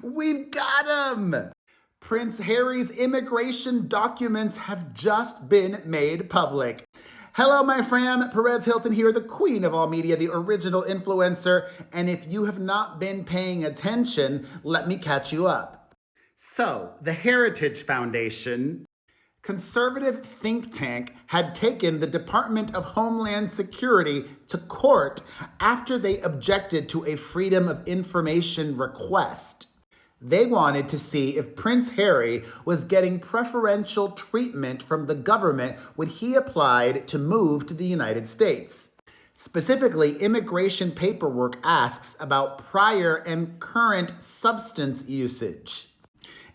We've got him! Prince Harry's immigration documents have just been made public. Hello, my fam. Perez Hilton here, the queen of all media, the original influencer. And if you have not been paying attention, let me catch you up. So, the Heritage Foundation, conservative think tank, had taken the Department of Homeland Security to court after they objected to a Freedom of Information request. They wanted to see if Prince Harry was getting preferential treatment from the government when he applied to move to the United States. Specifically, immigration paperwork asks about prior and current substance usage.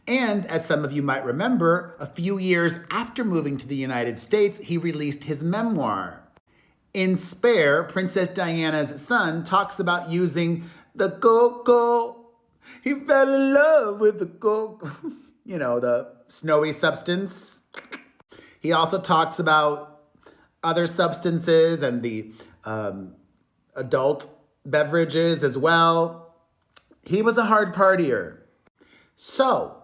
And as some of you might remember, a few years after moving to the United States, he released his memoir. In Spare, Princess Diana's son talks about using the cocoa. He fell in love with the cocoa, the snowy substance. He also talks about other substances and the adult beverages as well. He was a hard partier. So,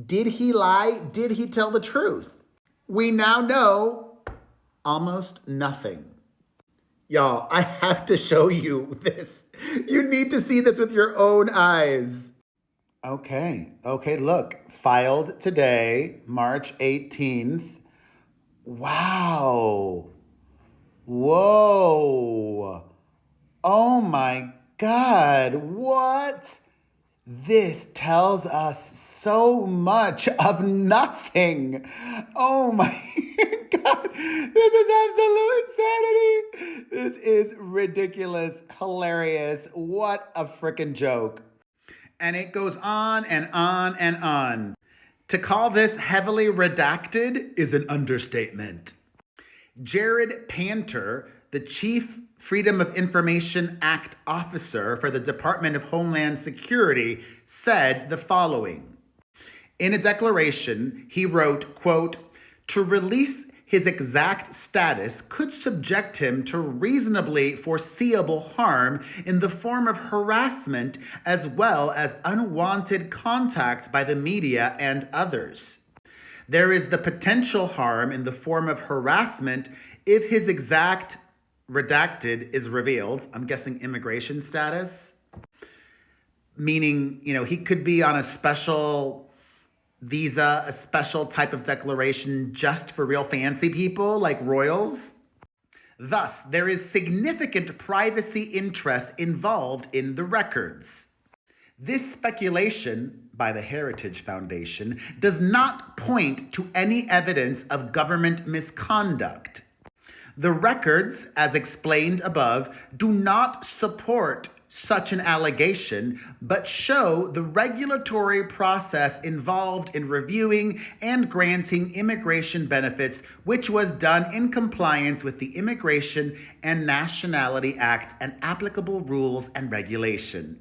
did he lie? Did he tell the truth? We now know almost nothing. Y'all, I have to show you this. You need to see this with your own eyes. Okay, look. Filed today, March 18th. Wow. Whoa. Oh my God, what? This tells us so much of nothing. Oh my God, this is absolute insanity. This is ridiculous, hilarious. What a freaking joke. And it goes on and on and on. To call this heavily redacted is an understatement. Jared Panter, the Chief Freedom of Information Act officer for the Department of Homeland Security, said the following. In a declaration, he wrote, quote, "To release his exact status could subject him to reasonably foreseeable harm in the form of harassment as well as unwanted contact by the media and others. There is the potential harm in the form of harassment if his exact redacted is revealed." I'm guessing immigration status. Meaning, he could be on a special visa, a special type of declaration just for real fancy people like royals. Thus, there is significant privacy interest involved in the records. This speculation by the Heritage Foundation does not point to any evidence of government misconduct. The records, as explained above, do not support such an allegation, but show the regulatory process involved in reviewing and granting immigration benefits, which was done in compliance with the Immigration and Nationality Act and applicable rules and regulation.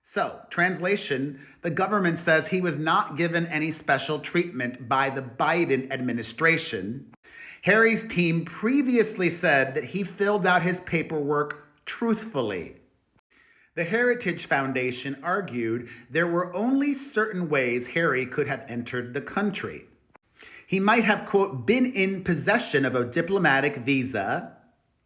So, translation, the government says he was not given any special treatment by the Biden administration. Harry's team previously said that he filled out his paperwork truthfully. The Heritage Foundation argued there were only certain ways Harry could have entered the country. He might have, quote, been in possession of a diplomatic visa,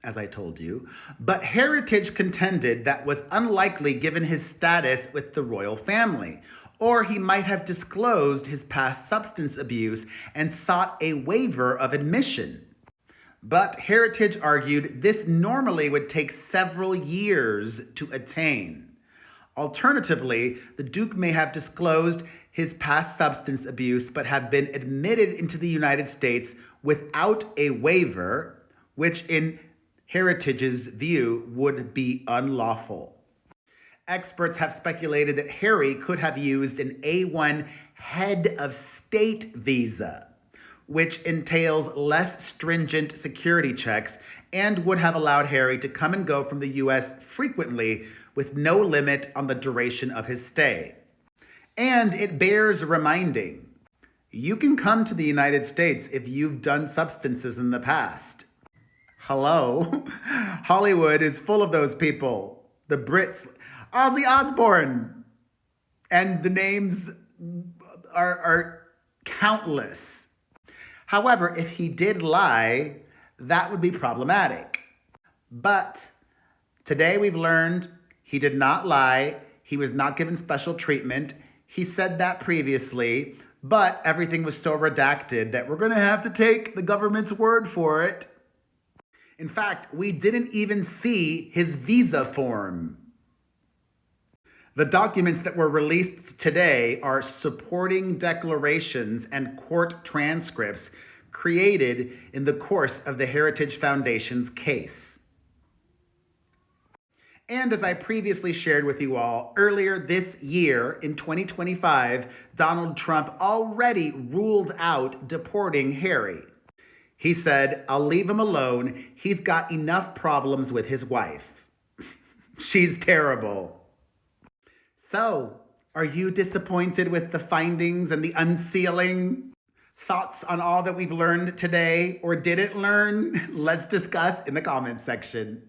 as I told you, but Heritage contended that was unlikely given his status with the royal family, or he might have disclosed his past substance abuse and sought a waiver of admission. But Heritage argued this normally would take several years to attain. Alternatively, the Duke may have disclosed his past substance abuse but have been admitted into the United States without a waiver, which in Heritage's view would be unlawful. Experts have speculated that Harry could have used an A1 head of state visa, which entails less stringent security checks and would have allowed Harry to come and go from the U.S. frequently with no limit on the duration of his stay. And it bears reminding, you can come to the United States if you've done substances in the past. Hello? Hollywood is full of those people. The Brits. Ozzy Osbourne. And the names are countless. However, if he did lie, that would be problematic. But today we've learned he did not lie. He was not given special treatment. He said that previously, but everything was so redacted that we're going to have to take the government's word for it. In fact, we didn't even see his visa form. The documents that were released today are supporting declarations and court transcripts created in the course of the Heritage Foundation's case. And as I previously shared with you all, earlier this year, in 2025, Donald Trump already ruled out deporting Harry. He said, "I'll leave him alone. He's got enough problems with his wife. She's terrible." So, are you disappointed with the findings and the unsealing? Thoughts on all that we've learned today or didn't learn? Let's discuss in the comments section.